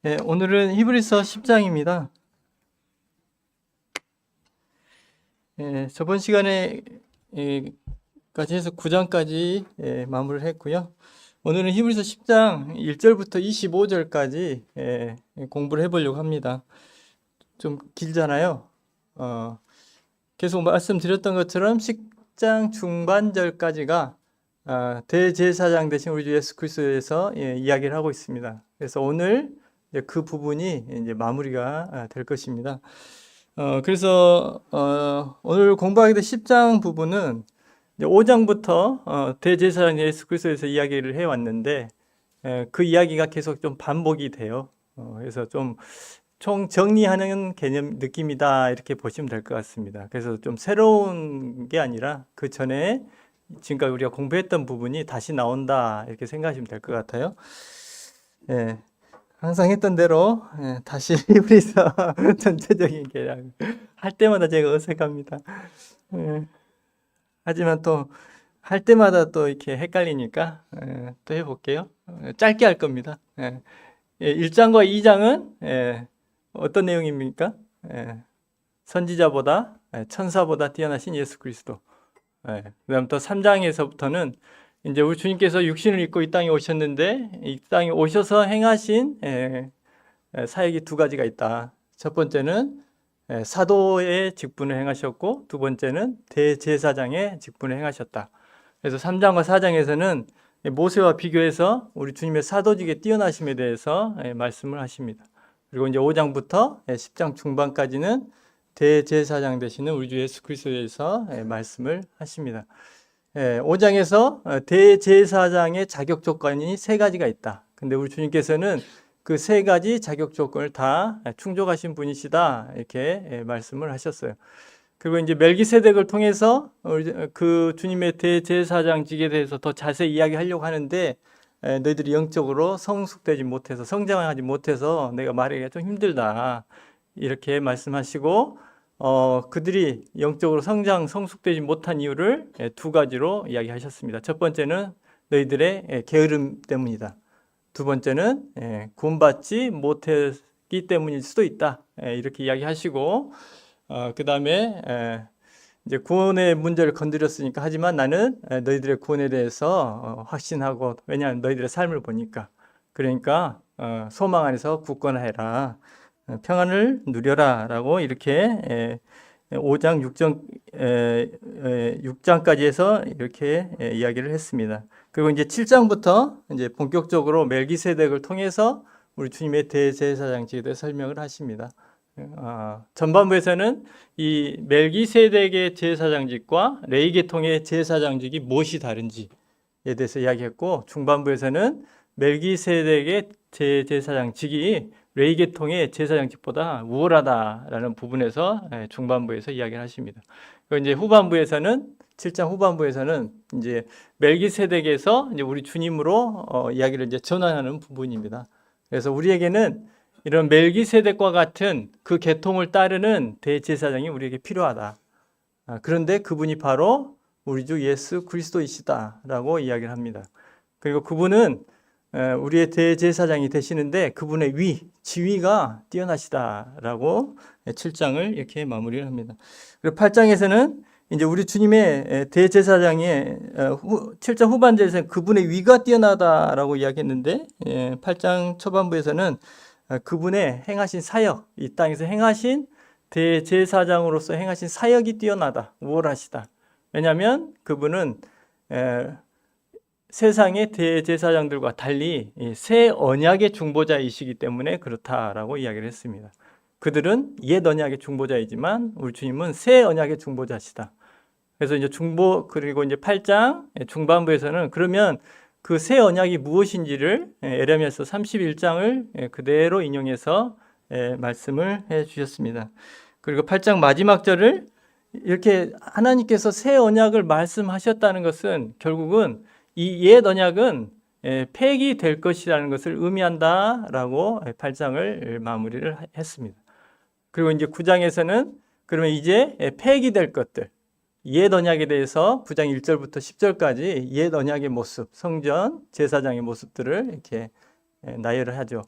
오늘은 히브리서 10장입니다. 저번 시간에 까지 해서 9장까지 마무리를 했고요. 오늘은 히브리서 10장 1절부터 25절까지 공부를 해보려고 합니다. 좀 길잖아요. 계속 말씀드렸던 것처럼 10장 중반절까지가 대제사장 되신 우리 주 예수 그리스도에서 이야기를 하고 있습니다. 그래서 오늘 그 부분이 이제 마무리가 될 것입니다. 그래서 오늘 공부하게 될 10장 부분은 5장부터 대제사장 예수 그리스도에서 이야기를 해왔는데 그 이야기가 계속 좀 반복이 돼요. 그래서 좀 총 정리하는 개념 느낌이다 이렇게 보시면 될 것 같습니다. 그래서 좀 새로운 게 아니라 그 전에 지금까지 우리가 공부했던 부분이 다시 나온다 이렇게 생각하시면 될 것 같아요. 항상 했던 대로 다시 히브리서 전체적인 개략 할 때마다 제가 어색합니다. 하지만 또 할 때마다 또 이렇게 헷갈리니까 또 해볼게요. 짧게 할 겁니다. 1장과 2장은 어떤 내용입니까? 선지자보다 천사보다 뛰어나신 예수 그리스도. 그다음 또 3장에서부터는 이제 우리 주님께서 육신을 입고 이 땅에 오셨는데 이 땅에 오셔서 행하신 사역이 두 가지가 있다. 첫 번째는 사도의 직분을 행하셨고 두 번째는 대제사장의 직분을 행하셨다. 그래서 3장과 4장에서는 모세와 비교해서 우리 주님의 사도직에 뛰어나심에 대해서 말씀을 하십니다. 그리고 이제 5장부터 10장 중반까지는 대제사장 되시는 우리 주 예수 그리스도에 대해서 말씀을 하십니다. 5장에서 대제사장의 자격 조건이 세 가지가 있다. 근데 우리 주님께서는 그 세 가지 자격 조건을 다 충족하신 분이시다. 이렇게 말씀을 하셨어요. 그리고 이제 멜기세덱을 통해서 그 주님의 대제사장직에 대해서 더 자세히 이야기하려고 하는데 너희들이 영적으로 성숙되지 못해서 성장하지 못해서 내가 말하기가 좀 힘들다. 이렇게 말씀하시고 그들이 영적으로 성숙되지 못한 이유를 두 가지로 이야기하셨습니다. 첫 번째는 너희들의 게으름 때문이다. 두 번째는 구원받지 못했기 때문일 수도 있다. 이렇게 이야기하시고 그 다음에 이제 구원의 문제를 건드렸으니까 하지만 나는 너희들의 구원에 대해서 확신하고 왜냐하면 너희들의 삶을 보니까 그러니까 소망 안에서 굳건하여라. 평안을 누려라 라고 이렇게 5장 6장까지 해서 이렇게 이야기를 했습니다. 그리고 이제 7장부터 이제 본격적으로 멜기세덱을 통해서 우리 주님의 대제사장직에 대해 설명을 하십니다. 전반부에서는 이 멜기세덱의 제사장직과 레위 계통의 제사장직이 무엇이 다른지에 대해서 이야기했고 중반부에서는 멜기세덱의 제사장직이 레위 계통의 제사장직보다 우월하다라는 부분에서 중반부에서 이야기를 하십니다. 그리고 이제 후반부에서는 7장 후반부에서는 이제 멜기세덱에서 이제 우리 주님으로 이야기를 이제 전환하는 부분입니다. 그래서 우리에게는 이런 멜기세덱과 같은 그 계통을 따르는 대제사장이 우리에게 필요하다. 그런데 그분이 바로 우리 주 예수 그리스도이시다라고 이야기를 합니다. 그리고 그분은 우리의 대제사장이 되시는데 그분의 지위가 뛰어나시다라고 7장을 이렇게 마무리를 합니다. 그리고 8장에서는 이제 우리 주님의 대제사장의 7장 후반절에서는 그분의 위가 뛰어나다라고 이야기했는데 8장 초반부에서는 그분의 행하신 사역, 이 땅에서 행하신 대제사장으로서 행하신 사역이 뛰어나다, 우월하시다. 왜냐하면 그분은 세상의 대제사장들과 달리 새 언약의 중보자이시기 때문에 그렇다라고 이야기를 했습니다. 그들은 옛 언약의 중보자이지만 우리 주님은 새 언약의 중보자시다. 그래서 이제 그리고 이제 8장 중반부에서는 그러면 그 새 언약이 무엇인지를 에레미야서 31장을 그대로 인용해서 말씀을 해 주셨습니다. 그리고 8장 마지막 절을 이렇게 하나님께서 새 언약을 말씀하셨다는 것은 결국은 이 옛 언약은 폐기될 것이라는 것을 의미한다라고 8장을 마무리를 했습니다. 그리고 이제 9장에서는 그러면 이제 폐기될 것들 옛 언약에 대해서 9장 1절부터 10절까지 옛 언약의 모습, 성전, 제사장의 모습들을 이렇게 나열을 하죠.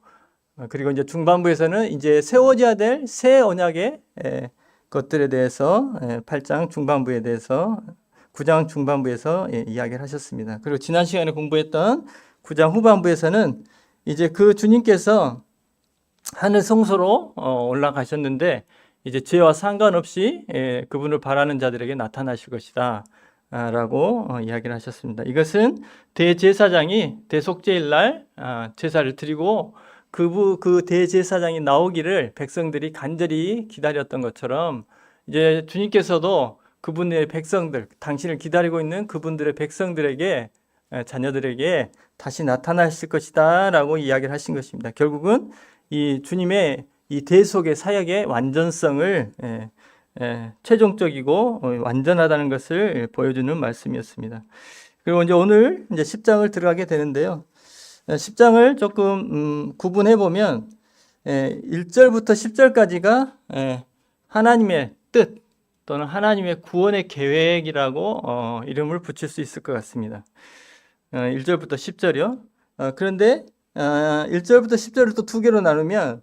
그리고 이제 중반부에서는 이제 세워져야 될 새 언약의 것들에 대해서 8장 중반부에 대해서 9장 중반부에서 이야기를 하셨습니다. 그리고 지난 시간에 공부했던 9장 후반부에서는 이제 그 주님께서 하늘 성소로 올라가셨는데 이제 죄와 상관없이 그분을 바라는 자들에게 나타나실 것이다 라고 이야기를 하셨습니다. 이것은 대제사장이 대속죄일 날 제사를 드리고 그 대제사장이 나오기를 백성들이 간절히 기다렸던 것처럼 이제 주님께서도 그분의 백성들, 당신을 기다리고 있는 그분들의 백성들에게, 자녀들에게 다시 나타나실 것이다 라고 이야기를 하신 것입니다. 결국은 이 주님의 이 대속의 사역의 완전성을 최종적이고 완전하다는 것을 보여주는 말씀이었습니다. 그리고 이제 오늘 이제 10장을 들어가게 되는데요. 10장을 조금 구분해 보면 1절부터 10절까지가 하나님의 뜻 또는 하나님의 구원의 계획이라고 이름을 붙일 수 있을 것 같습니다. 1절부터 10절이요. 그런데 1절부터 10절을 또 두 개로 나누면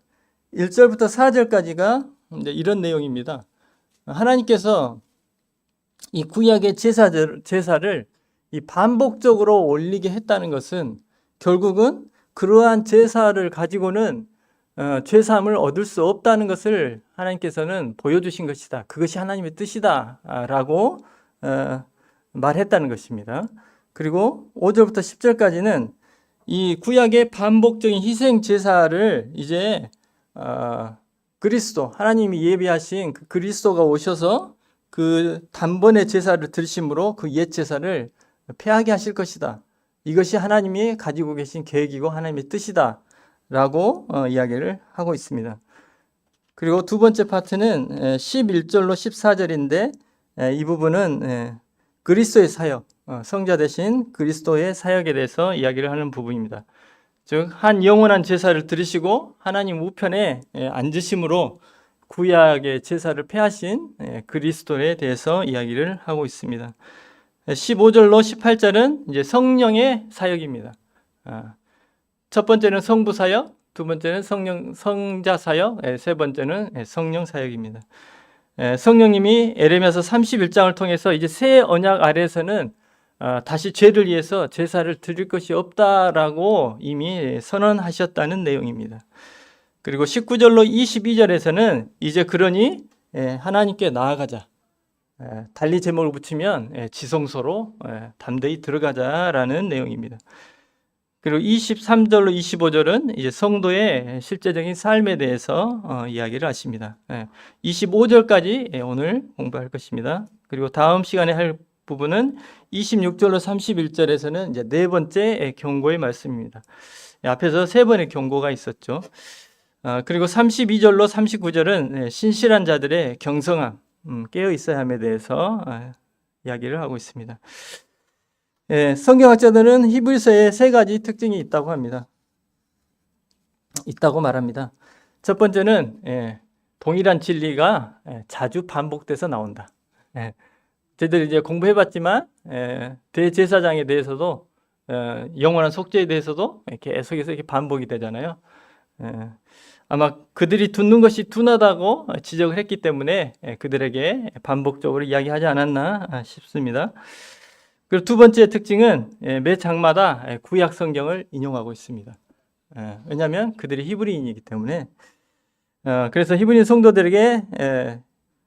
1절부터 4절까지가 이런 내용입니다. 하나님께서 이 구약의 제사를 이 반복적으로 올리게 했다는 것은 결국은 그러한 제사를 가지고는 죄사함을 얻을 수 없다는 것을 하나님께서는 보여주신 것이다. 그것이 하나님의 뜻이다 라고 말했다는 것입니다. 그리고 5절부터 10절까지는 이 구약의 반복적인 희생 제사를 이제 그리스도, 하나님이 예비하신 그 그리스도가 오셔서 그 단번에 제사를 드리심으로 그 옛 제사를 폐하게 하실 것이다. 이것이 하나님이 가지고 계신 계획이고 하나님의 뜻이다 라고 이야기를 하고 있습니다. 그리고 두 번째 파트는 11절로 14절인데 이 부분은 그리스도의 사역, 성자 되신 그리스도의 사역에 대해서 이야기를 하는 부분입니다. 즉 한 영원한 제사를 드리시고 하나님 우편에 앉으심으로 구약의 제사를 폐하신 그리스도에 대해서 이야기를 하고 있습니다. 15절로 18절은 이제 성령의 사역입니다. 첫 번째는 성부 사역, 두 번째는 성자 사역, 세 번째는 성령 사역입니다. 성령님이 에레미야서 31장을 통해서 이제 새 언약 아래에서는 다시 죄를 위해서 제사를 드릴 것이 없다라고 이미 선언하셨다는 내용입니다. 그리고 19절로 22절에서는 이제 그러니 하나님께 나아가자. 달리 제목을 붙이면 지성소로 담대히 들어가자라는 내용입니다. 그리고 23절로 25절은 이제 성도의 실제적인 삶에 대해서 이야기를 하십니다. 25절까지 오늘 공부할 것입니다. 그리고 다음 시간에 할 부분은 26절로 31절에서는 이제 네 번째 경고의 말씀입니다. 앞에서 세 번의 경고가 있었죠. 그리고 32절로 39절은 신실한 자들의 경성함, 깨어 있어야 함에 대해서 이야기를 하고 있습니다. 성경학자들은 히브리서에 세 가지 특징이 있다고 합니다. 있다고 말합니다. 첫 번째는 동일한 진리가 자주 반복돼서 나온다. 저희들이 이제 공부해봤지만 대제사장에 대해서도 영원한 속죄에 대해서도 계속해서 이렇게 반복이 되잖아요. 아마 그들이 듣는 것이 둔하다고 지적을 했기 때문에 그들에게 반복적으로 이야기하지 않았나 싶습니다. 그리고 두 번째 특징은 매 장마다 구약 성경을 인용하고 있습니다. 왜냐하면 그들이 히브리인이기 때문에. 그래서 히브리인 성도들에게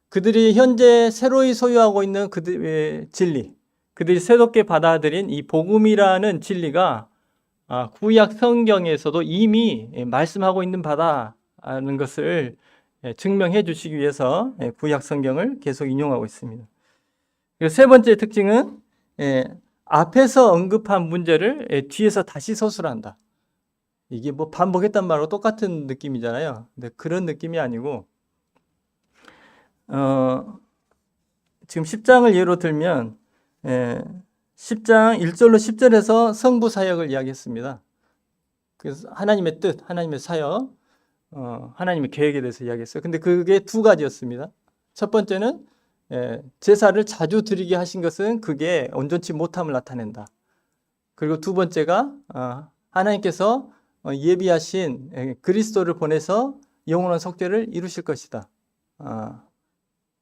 그들이 현재 새로이 소유하고 있는 그들의 진리, 그들이 새롭게 받아들인 이 복음이라는 진리가 구약 성경에서도 이미 말씀하고 있는 바다라는 것을 증명해 주시기 위해서 구약 성경을 계속 인용하고 있습니다. 그리고 세 번째 특징은 앞에서 언급한 문제를 뒤에서 다시 서술한다. 이게 뭐 반복했단 말하고 똑같은 느낌이잖아요. 근데 그런 느낌이 아니고 지금 10장을 예로 들면 10장 1절로 10절에서 성부 사역을 이야기했습니다. 그래서 하나님의 뜻, 하나님의 사역, 하나님의 계획에 대해서 이야기했어요. 근데 그게 두 가지였습니다. 첫 번째는 제사를 자주 드리게 하신 것은 그게 온전치 못함을 나타낸다. 그리고 두 번째가 하나님께서 예비하신 그리스도를 보내서 영원한 속죄를 이루실 것이다.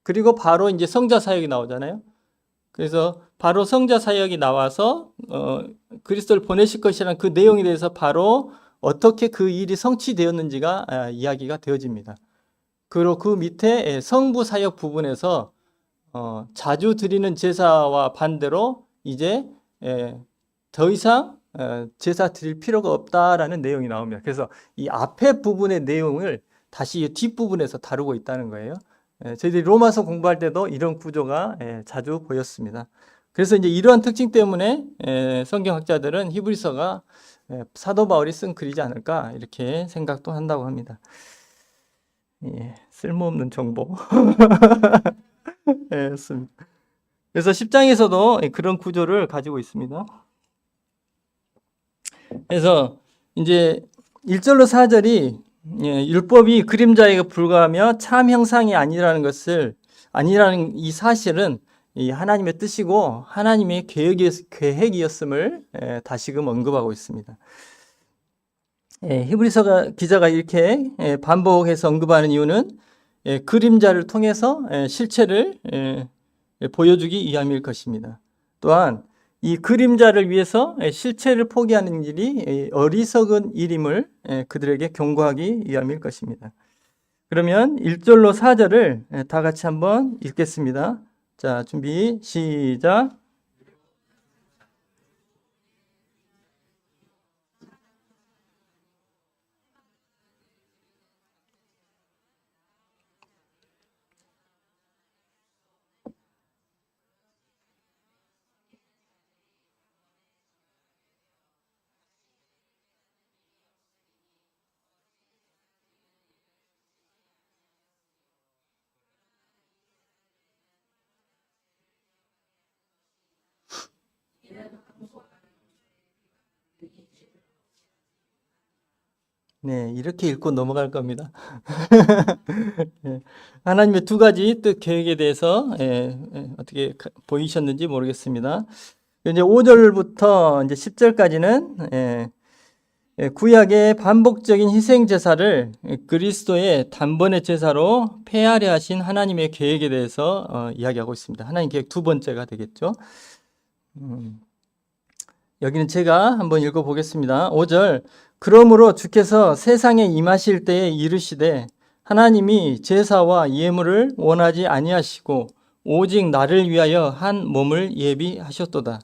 그리고 바로 이제 성자 사역이 나오잖아요. 그래서 바로 성자 사역이 나와서 그리스도를 보내실 것이라는 그 내용에 대해서 바로 어떻게 그 일이 성취되었는지가 이야기가 되어집니다. 그리고 그 밑에 성부 사역 부분에서 자주 드리는 제사와 반대로 이제 더 이상 제사 드릴 필요가 없다라는 내용이 나옵니다. 그래서 이 앞에 부분의 내용을 다시 뒷부분에서 다루고 있다는 거예요. 저희들이 로마서 공부할 때도 이런 구조가 자주 보였습니다. 그래서 이제 이러한 특징 때문에 성경학자들은 히브리서가 사도 바울이 쓴 글이지 않을까 이렇게 생각도 한다고 합니다. 쓸모없는 정보. 습니다. 그래서 10장에서도 그런 구조를 가지고 있습니다. 그래서 이제 1절로 4절이 율법이 그림자에 불과하며 참 형상이 아니라는 이 사실은 이 하나님의 뜻이고 하나님의 계획이었음을 다시금 언급하고 있습니다. 히브리서 기자가 이렇게 반복해서 언급하는 이유는 그림자를 통해서 실체를 보여주기 위함일 것입니다. 또한 이 그림자를 위해서 실체를 포기하는 일이 어리석은 일임을 그들에게 경고하기 위함일 것입니다. 그러면 1절로 4절을 다 같이 한번 읽겠습니다. 자, 준비, 시작. 네, 이렇게 읽고 넘어갈 겁니다. 하나님의 두 가지 뜻 계획에 대해서 어떻게 보이셨는지 모르겠습니다. 이제 5절부터 이제 10절까지는 구약의 반복적인 희생 제사를 그리스도의 단번에 제사로 폐하려 하신 하나님의 계획에 대해서 이야기하고 있습니다. 하나님 계획 두 번째가 되겠죠. 여기는 제가 한번 읽어보겠습니다. 5절. 그러므로 주께서 세상에 임하실 때에 이르시되 하나님이 제사와 예물을 원하지 아니하시고 오직 나를 위하여 한 몸을 예비하셨도다.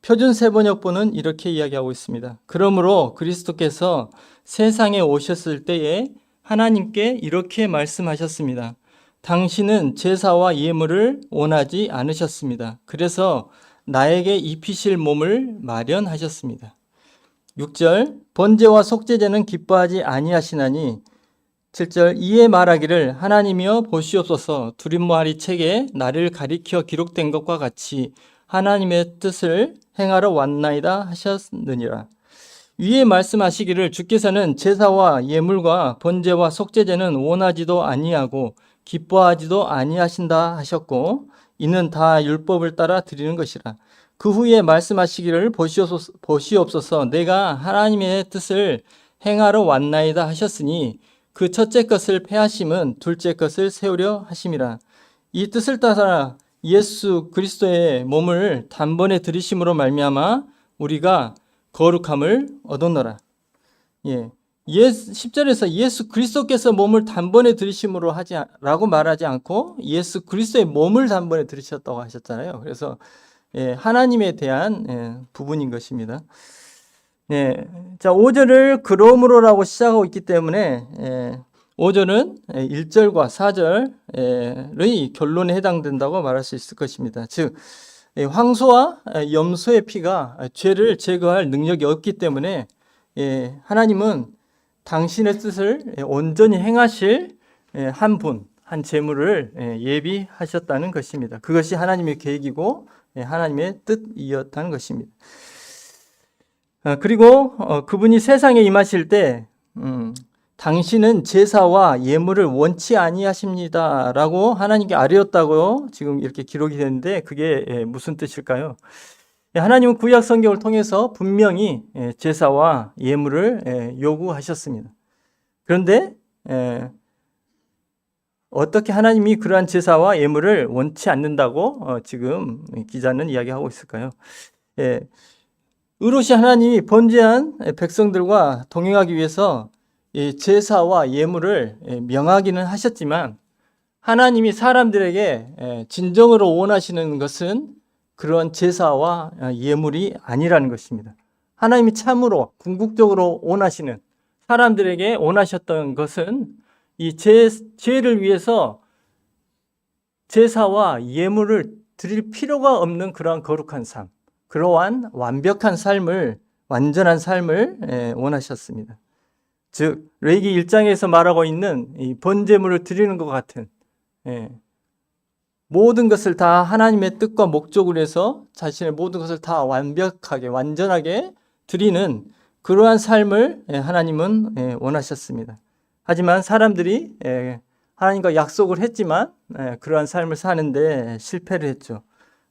표준 세번역본은 이렇게 이야기하고 있습니다. 그러므로 그리스도께서 세상에 오셨을 때에 하나님께 이렇게 말씀하셨습니다. 당신은 제사와 예물을 원하지 않으셨습니다. 그래서 나에게 입히실 몸을 마련하셨습니다. 6절 번제와 속죄제는 기뻐하지 아니하시나니 7절 이에 말하기를 하나님이여 보시옵소서 두린모하리 책에 나를 가리켜 기록된 것과 같이 하나님의 뜻을 행하러 왔나이다 하셨느니라. 위에 말씀하시기를 주께서는 제사와 예물과 번제와 속죄제는 원하지도 아니하고 기뻐하지도 아니하신다 하셨고 이는 다 율법을 따라 드리는 것이라. 그 후에 말씀하시기를 보시옵소서 내가 하나님의 뜻을 행하러 왔나이다 하셨으니 그 첫째 것을 폐하심은 둘째 것을 세우려 하심이라. 이 뜻을 따라 예수 그리스도의 몸을 단번에 들이심으로 말미암아 우리가 거룩함을 얻었노라. 10절에서 예수 그리스도께서 몸을 단번에 들이심으로 라고 말하지 않고 예수 그리스도의 몸을 단번에 들이셨다고 하셨잖아요. 그래서 하나님에 대한 부분인 것입니다. 자, 5절을 그러므로라고 시작하고 있기 때문에 5절은 1절과 4절의 결론에 해당된다고 말할 수 있을 것입니다. 즉 황소와 염소의 피가 죄를 제거할 능력이 없기 때문에 하나님은 당신의 뜻을 온전히 행하실 한 제물을 예비하셨다는 것입니다. 그것이 하나님의 계획이고 하나님의 뜻이었다는 것입니다. 그리고 그분이 세상에 임하실 때 당신은 제사와 예물을 원치 아니하십니다라고 하나님께 아뢰었다고 지금 이렇게 기록이 되는데 그게 무슨 뜻일까요? 하나님은 구약 성경을 통해서 분명히 제사와 예물을 요구하셨습니다. 그런데 어떻게 하나님이 그러한 제사와 예물을 원치 않는다고 지금 기자는 이야기하고 있을까요? 의로시 하나님이 번제한 백성들과 동행하기 위해서 제사와 예물을 명하기는 하셨지만 하나님이 사람들에게 진정으로 원하시는 것은 그런 제사와 예물이 아니라는 것입니다. 하나님이 참으로 궁극적으로 원하시는, 사람들에게 원하셨던 것은 이 죄를 위해서 제사와 예물을 드릴 필요가 없는 그러한 거룩한 삶, 그러한 완벽한 삶을, 완전한 삶을 원하셨습니다. 즉 레위기 1장에서 말하고 있는 이 번제물을 드리는 것 같은 모든 것을 다 하나님의 뜻과 목적을 위해서 자신의 모든 것을 다 완벽하게, 완전하게 드리는 그러한 삶을 하나님은 원하셨습니다. 하지만 사람들이 하나님과 약속을 했지만 그러한 삶을 사는데 실패를 했죠.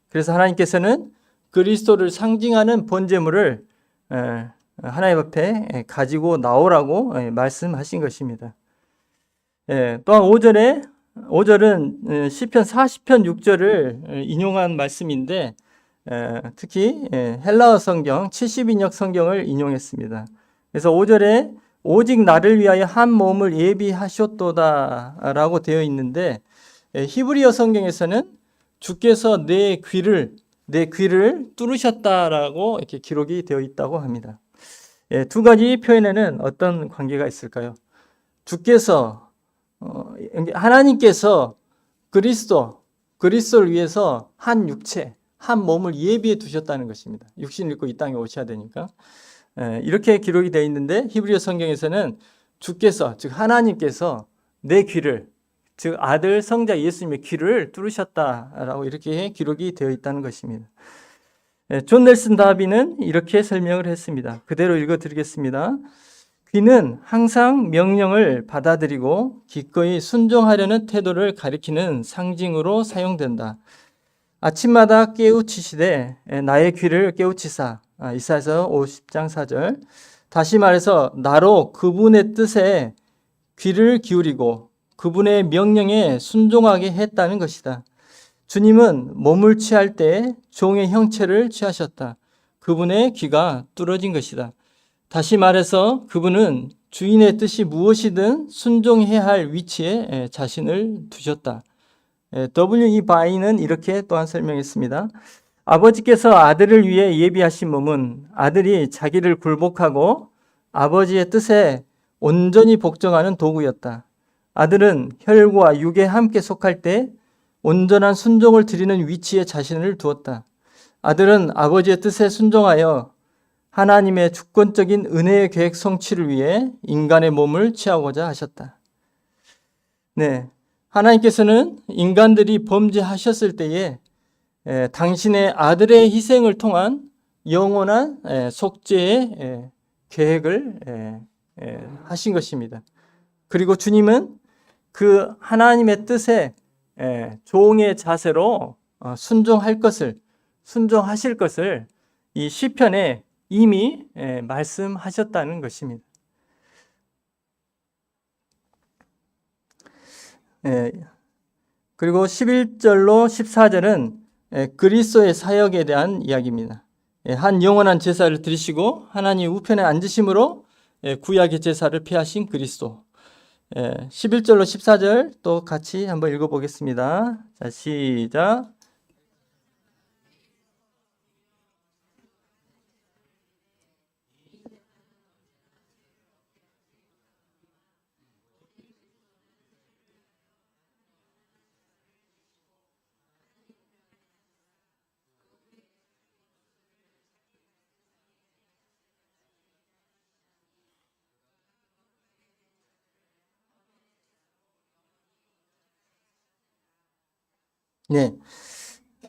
그래서 하나님께서는 그리스도를 상징하는 번제물을 하나님 앞에 가지고 나오라고 말씀하신 것입니다. 또한 5절은 시편 40편 6절을 인용한 말씀인데 특히 헬라어 성경 70인역 성경을 인용했습니다. 그래서 5절에 오직 나를 위하여 한 몸을 예비하셨도다 라고 되어 있는데 히브리어 성경에서는 주께서 내 귀를 뚫으셨다라고 이렇게 기록이 되어 있다고 합니다. 두 가지 표현에는 어떤 관계가 있을까요? 주께서 하나님께서 그리스도를 위해서 한 육체, 한 몸을 예비해 두셨다는 것입니다. 육신을 입고 이 땅에 오셔야 되니까. 이렇게 기록이 되어 있는데 히브리어 성경에서는 주께서, 즉 하나님께서 내 귀를, 즉 아들 성자 예수님의 귀를 뚫으셨다라고 이렇게 기록이 되어 있다는 것입니다. 존 넬슨 다비는 이렇게 설명을 했습니다. 그대로 읽어드리겠습니다. 귀는 항상 명령을 받아들이고 기꺼이 순종하려는 태도를 가리키는 상징으로 사용된다. 아침마다 깨우치시되 나의 귀를 깨우치사. 이사야서 50장 4절. 다시 말해서 나로 그분의 뜻에 귀를 기울이고 그분의 명령에 순종하게 했다는 것이다. 주님은 몸을 취할 때 종의 형체를 취하셨다. 그분의 귀가 뚫어진 것이다. 다시 말해서 그분은 주인의 뜻이 무엇이든 순종해야 할 위치에 자신을 두셨다. W.E. 바이는 이렇게 또한 설명했습니다. 아버지께서 아들을 위해 예비하신 몸은 아들이 자기를 굴복하고 아버지의 뜻에 온전히 복종하는 도구였다. 아들은 혈과 육에 함께 속할 때 온전한 순종을 드리는 위치에 자신을 두었다. 아들은 아버지의 뜻에 순종하여 하나님의 주권적인 은혜의 계획 성취를 위해 인간의 몸을 취하고자 하셨다. 하나님께서는 인간들이 범죄하셨을 때에 당신의 아들의 희생을 통한 영원한 속죄의 계획을 하신 것입니다. 그리고 주님은 그 하나님의 뜻에 종의 자세로 순종하실 것을 이 시편에 이미 말씀하셨다는 것입니다. 그리고 11절로 14절은 그리스도의 사역에 대한 이야기입니다. 한 영원한 제사를 드리시고 하나님 우편에 앉으심으로 구약의 제사를 피하신 그리스도. 11절로 14절 또 같이 한번 읽어보겠습니다. 자, 시작.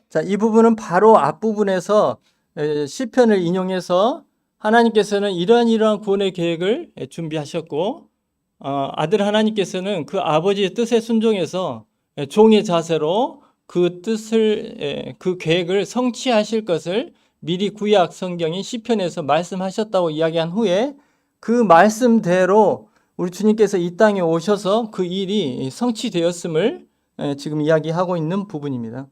자, 이 부분은 바로 앞부분에서 시편을 인용해서 하나님께서는 이러한 구원의 계획을 준비하셨고 아들 하나님께서는 그 아버지의 뜻에 순종해서 종의 자세로 그 뜻을, 그 계획을 성취하실 것을 미리 구약 성경인 시편에서 말씀하셨다고 이야기한 후에 그 말씀대로 우리 주님께서 이 땅에 오셔서 그 일이 성취되었음을 지금 이야기하고 있는 부분입니다.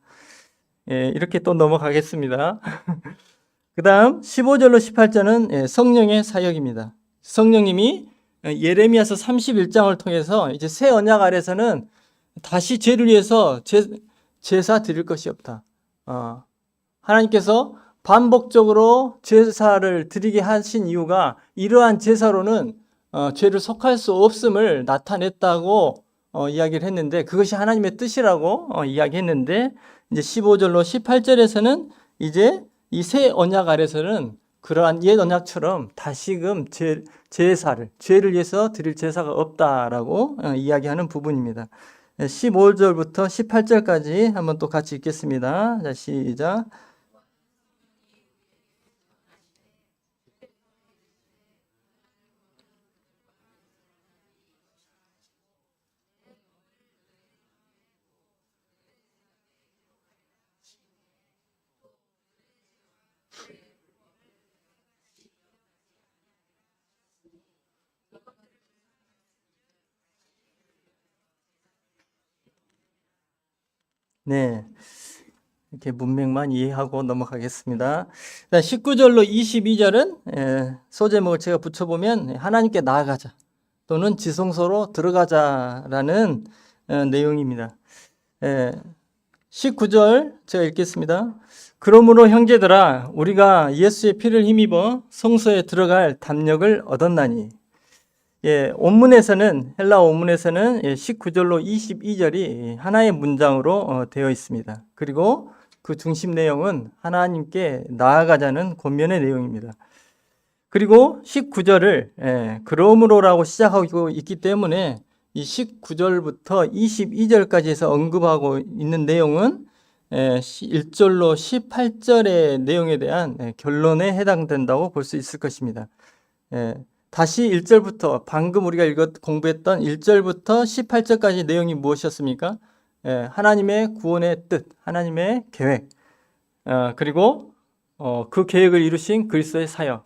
이렇게 또 넘어가겠습니다. 그 다음 15절로 18절은 성령의 사역입니다. 성령님이 예레미야서 31장을 통해서 이제 새 언약 아래서는 다시 죄를 위해서 제사 드릴 것이 없다. 하나님께서 반복적으로 제사를 드리게 하신 이유가 이러한 제사로는 죄를 속할 수 없음을 나타냈다고 이야기를 했는데, 그것이 하나님의 뜻이라고 이야기했는데, 이제 15절로 18절에서는 이제 이 새 언약 아래서는 그러한 옛 언약처럼 다시금 죄를 위해서 드릴 제사가 없다라고 이야기하는 부분입니다. 15절부터 18절까지 한번 또 같이 읽겠습니다. 자, 시작. 네. 이렇게 문맥만 이해하고 넘어가겠습니다. 19절로 22절은 소제목을 제가 붙여보면 하나님께 나아가자 또는 지성소로 들어가자라는 내용입니다. 19절 제가 읽겠습니다. 그러므로 형제들아 우리가 예수의 피를 힘입어 성소에 들어갈 담력을 얻었나니. 온문에서는 헬라 원문에서는 19절로 22절이 하나의 문장으로 되어 있습니다. 그리고 그 중심 내용은 하나님께 나아가자는 권면의 내용입니다. 그리고 19절을 그러므로라고 시작하고 있기 때문에 이 19절부터 22절까지 해서 언급하고 있는 내용은 1절로 18절의 내용에 대한 결론에 해당된다고 볼 수 있을 것입니다. 다시 1절부터 방금 우리가 공부했던 1절부터 18절까지 내용이 무엇이었습니까? 하나님의 구원의 뜻, 하나님의 계획, 그리고 그 계획을 이루신 그리스도의 사역,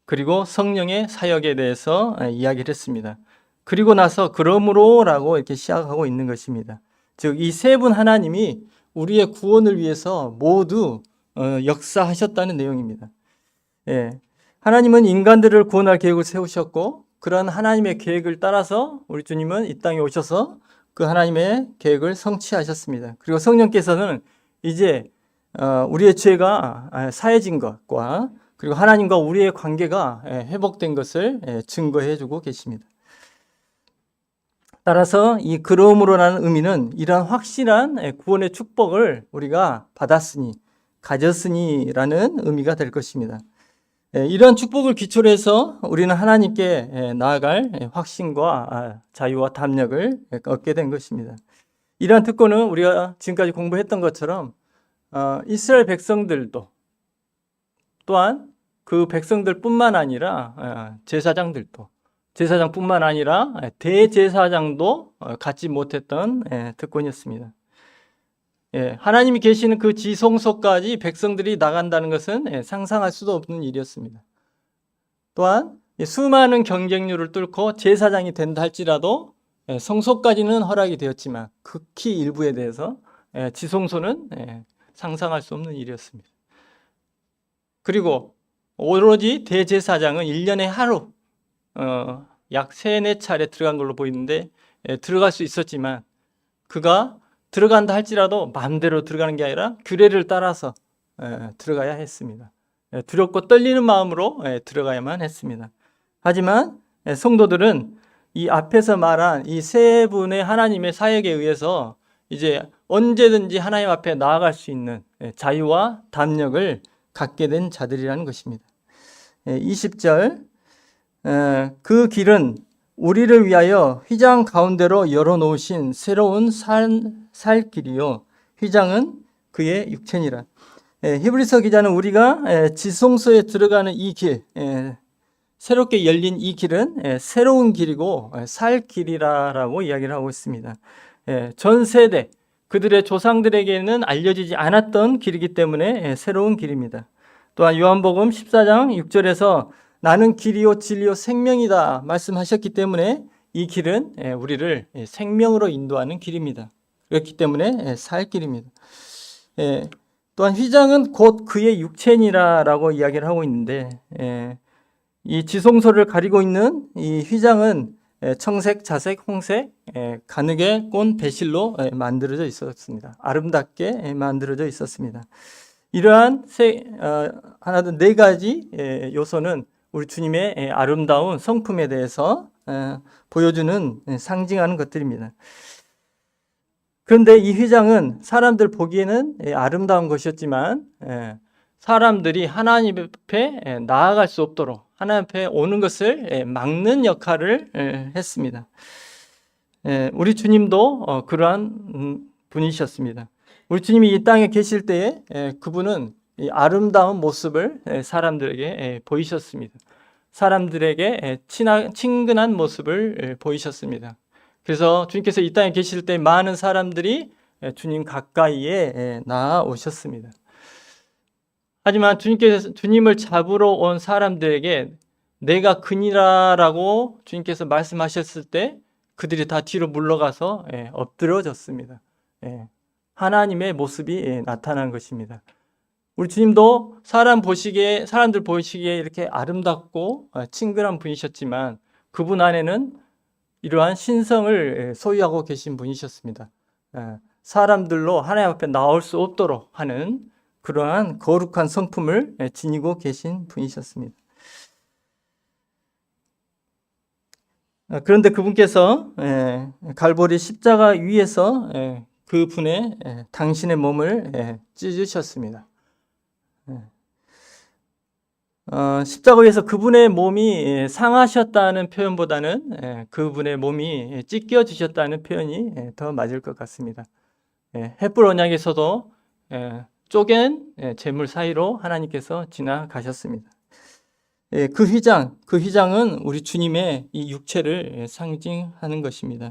그리고 성령의 사역에 대해서 이야기를 했습니다. 그리고 나서 그러므로라고 이렇게 시작하고 있는 것입니다. 즉 이 세 분 하나님이 우리의 구원을 위해서 모두 역사하셨다는 내용입니다. 하나님은 인간들을 구원할 계획을 세우셨고 그런 하나님의 계획을 따라서 우리 주님은 이 땅에 오셔서 그 하나님의 계획을 성취하셨습니다. 그리고 성령께서는 이제 우리의 죄가 사해진 것과 그리고 하나님과 우리의 관계가 회복된 것을 증거해 주고 계십니다. 따라서 이 그러므로라는 의미는 이러한 확실한 구원의 축복을 우리가 받았으니, 가졌으니라는 의미가 될 것입니다. 이러한 축복을 기초로 해서 우리는 하나님께 나아갈 확신과 자유와 담력을 얻게 된 것입니다. 이러한 특권은 우리가 지금까지 공부했던 것처럼 이스라엘 백성들도 또한 그 백성들뿐만 아니라 제사장뿐만 아니라 대제사장도 갖지 못했던 특권이었습니다. 하나님이 계시는 그 지성소까지 백성들이 나간다는 것은 상상할 수도 없는 일이었습니다. 또한 수많은 경쟁률을 뚫고 제사장이 된다 할지라도 성소까지는 허락이 되었지만 극히 일부에 대해서 지성소는 상상할 수 없는 일이었습니다. 그리고 오로지 대제사장은 1년에 하루 약 3-4차례 들어간 걸로 보이는데 들어갈 수 있었지만 그가 들어간다 할지라도 마음대로 들어가는 게 아니라 규례를 따라서 들어가야 했습니다. 두렵고 떨리는 마음으로 들어가야만 했습니다. 하지만 성도들은 이 앞에서 말한 이 세 분의 하나님의 사역에 의해서 이제 언제든지 하나님 앞에 나아갈 수 있는 자유와 담력을 갖게 된 자들이라는 것입니다. 20절 그 길은 우리를 위하여 휘장 가운데로 열어놓으신 새로운 살 길이요 휘장은 그의 육체니라. 히브리서 기자는 우리가 지성소에 들어가는 이 길, 새롭게 열린 이 길은 새로운 길이고 살 길이라고 이야기를 하고 있습니다. 전 세대 그들의 조상들에게는 알려지지 않았던 길이기 때문에 새로운 길입니다. 또한 요한복음 14장 6절에서 나는 길이요 진리요 생명이다 말씀하셨기 때문에 이 길은 우리를 생명으로 인도하는 길입니다. 그렇기 때문에 살 길입니다. 또한 휘장은 곧 그의 육체니라라고 이야기를 하고 있는데 이 지성소를 가리고 있는 이 휘장은 청색, 자색, 홍색, 가느게, 꼰, 배실로 만들어져 있었습니다. 아름답게 만들어져 있었습니다. 이러한 하나도 네 가지 요소는 우리 주님의 아름다운 성품에 대해서 보여주는 상징하는 것들입니다. 그런데 이 휘장은 사람들 보기에는 아름다운 것이었지만 사람들이 하나님 앞에 나아갈 수 없도록 하나님 앞에 오는 것을 막는 역할을 했습니다. 우리 주님도 그러한 분이셨습니다. 우리 주님이 이 땅에 계실 때에 그분은 이 아름다운 모습을 사람들에게 보이셨습니다. 사람들에게 친근한 모습을 보이셨습니다. 그래서 주님께서 이 땅에 계실 때 많은 사람들이 주님 가까이에 나아오셨습니다. 하지만 주님을 잡으러 온 사람들에게 내가 그니라라고 주님께서 말씀하셨을 때 그들이 다 뒤로 물러가서 엎드려졌습니다. 하나님의 모습이 나타난 것입니다. 우리 주님도 사람들 보시기에 이렇게 아름답고 친근한 분이셨지만 그분 안에는 이러한 신성을 소유하고 계신 분이셨습니다. 사람들로 하나님 앞에 나올 수 없도록 하는 그러한 거룩한 성품을 지니고 계신 분이셨습니다. 그런데 그분께서 갈보리 십자가 위에서 그분의 당신의 몸을 찢으셨습니다. 십자가 위에서 그분의 몸이 상하셨다는 표현보다는 그분의 몸이 찢겨지셨다는 표현이 더 맞을 것 같습니다. 헷불 언약에서도 쪼갠 재물 사이로 하나님께서 지나가셨습니다. 그 휘장은 우리 주님의 이 육체를 상징하는 것입니다.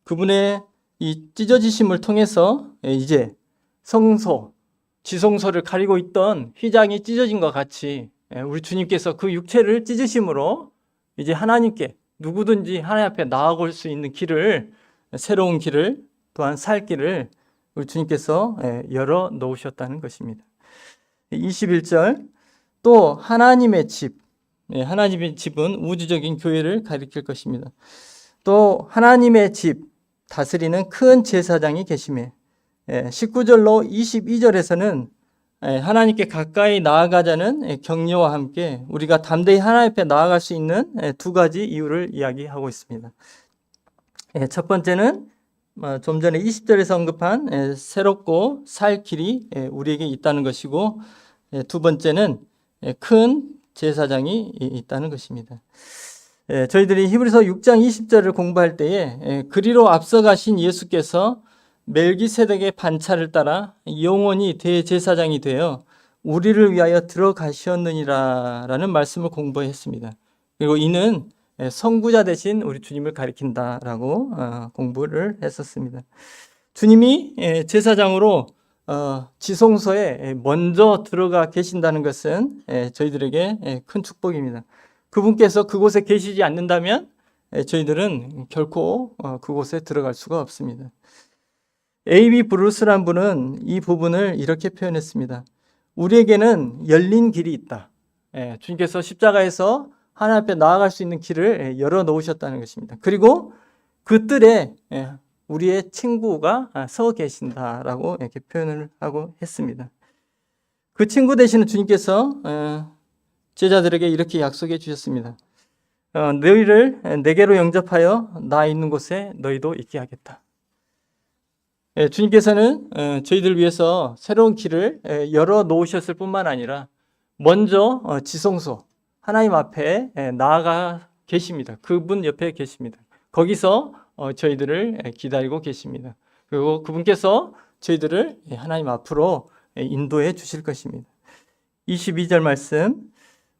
그분의 이 찢어지심을 통해서 이제 지성소를 가리고 있던 휘장이 찢어진 것 같이 우리 주님께서 그 육체를 찢으심으로 이제 하나님께 누구든지 하나님 앞에 나아갈 수 있는 길을, 새로운 길을, 또한 살 길을 우리 주님께서 열어 놓으셨다는 것입니다. 21절 또 하나님의 집은 우주적인 교회를 가리킬 것입니다. 또 하나님의 집 다스리는 큰 제사장이 계시매 19절로 22절에서는 하나님께 가까이 나아가자는 격려와 함께 우리가 담대히 하나님 앞에 나아갈 수 있는 두 가지 이유를 이야기하고 있습니다. 첫 번째는 좀 전에 20절에서 언급한 새롭고 살 길이 우리에게 있다는 것이고 두 번째는 큰 제사장이 있다는 것입니다. 저희들이 히브리서 6장 20절을 공부할 때에 그리로 앞서가신 예수께서 멜기세덱의 반차를 따라 영원히 대제사장이 되어 우리를 위하여 들어가셨느니라 라는 말씀을 공부했습니다. 그리고 이는 선구자 되신 우리 주님을 가리킨다라고 공부를 했었습니다. 주님이 제사장으로 지성소에 먼저 들어가 계신다는 것은 저희들에게 큰 축복입니다. 그분께서 그곳에 계시지 않는다면 저희들은 결코 그곳에 들어갈 수가 없습니다. A.B. 브루스란 분은 이 부분을 이렇게 표현했습니다. 우리에게는 열린 길이 있다. 주님께서 십자가에서 하나님 앞에 나아갈 수 있는 길을 열어 놓으셨다는 것입니다. 그리고 그 뜰에 우리의 친구가 서 계신다라고 이렇게 표현을 하고 했습니다. 그 친구 되시는 주님께서 제자들에게 이렇게 약속해 주셨습니다. 너희를 내게로 영접하여 나 있는 곳에 너희도 있게 하겠다. 주님께서는 저희들 위해서 새로운 길을 열어 놓으셨을 뿐만 아니라 먼저 지성소 하나님 앞에 나아가 계십니다. 그분 옆에 계십니다. 거기서 저희들을 기다리고 계십니다. 그리고 그분께서 저희들을 하나님 앞으로 인도해 주실 것입니다. 22절 말씀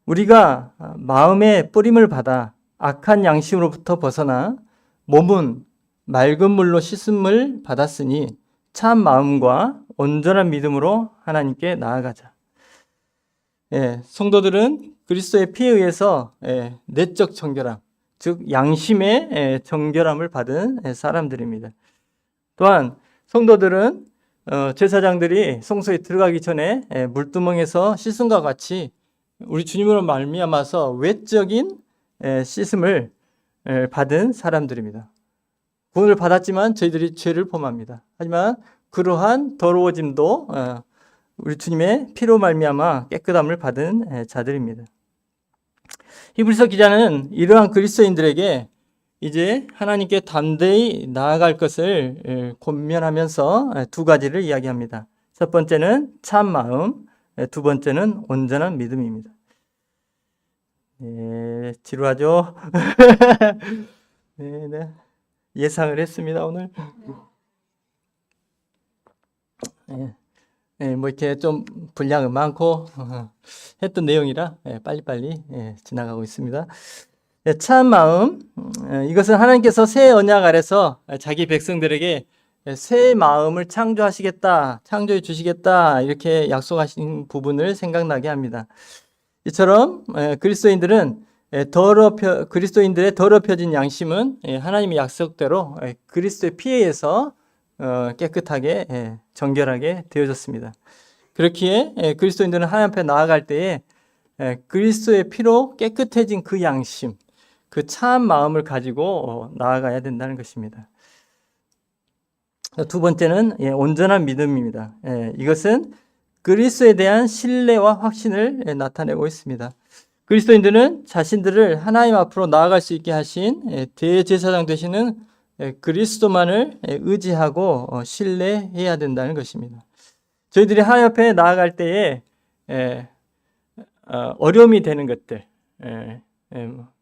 우리가 마음의 뿌림을 받아 악한 양심으로부터 벗어나 몸은 맑은 물로 씻음을 받았으니 참 마음과 온전한 믿음으로 하나님께 나아가자. 성도들은 그리스도의 피에 의해서 내적 정결함, 즉 양심의 정결함을 받은 사람들입니다. 또한 성도들은 제사장들이 성소에 들어가기 전에 물두멍에서 씻음과 같이 우리 주님으로 말미암아서 외적인 씻음을 받은 사람들입니다. 구원을 받았지만 저희들이 죄를 범합니다. 하지만 그러한 더러워짐도 우리 주님의 피로 말미암아 깨끗함을 받은 자들입니다. 히브리서 기자는 이러한 그리스도인들에게 이제 하나님께 담대히 나아갈 것을 권면하면서 두 가지를 이야기합니다. 첫 번째는 참 마음, 두 번째는 온전한 믿음입니다. 지루하죠? 네. 예상을 했습니다, 오늘. 뭐 이렇게 좀 분량은 많고 했던 내용이라 빨리빨리 지나가고 있습니다. 참 마음, 이것은 하나님께서 새 언약 아래서 자기 백성들에게 새 마음을 창조하시겠다, 창조해 주시겠다 이렇게 약속하신 부분을 생각나게 합니다. 이처럼 그리스도인들의 더럽혀진 양심은 하나님의 약속대로 그리스도의 피에 의해서 깨끗하게 정결하게 되어졌습니다. 그렇기에 그리스도인들은 하나님 앞에 나아갈 때에 그리스도의 피로 깨끗해진 그 양심, 그 참 마음을 가지고 나아가야 된다는 것입니다. 두 번째는 온전한 믿음입니다. 이것은 그리스도에 대한 신뢰와 확신을 나타내고 있습니다. 그리스도인들은 자신들을 하나님 앞으로 나아갈 수 있게 하신 대제사장 되시는 그리스도만을 의지하고 신뢰해야 된다는 것입니다. 저희들이 하나님 앞에 나아갈 때에 어려움이 되는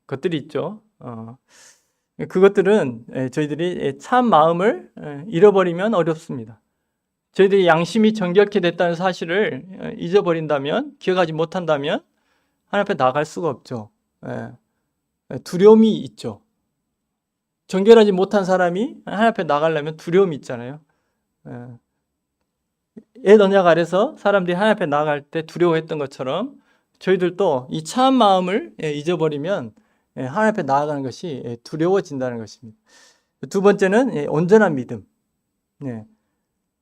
것들이 있죠. 그것들은 저희들이 참 마음을 잃어버리면 어렵습니다. 저희들이 양심이 정결케 됐다는 사실을 잊어버린다면, 기억하지 못한다면 하나님 앞에 나아갈 수가 없죠. 두려움이 있죠. 정결하지 못한 사람이 하나님 앞에 나가려면 두려움이 있잖아요. 옛 언약 아래서 사람들이 하나님 앞에 나갈 때 두려워했던 것처럼 저희들도 이 참 마음을 잊어버리면 하나님 앞에 나아가는 것이 두려워진다는 것입니다. 두 번째는 온전한 믿음.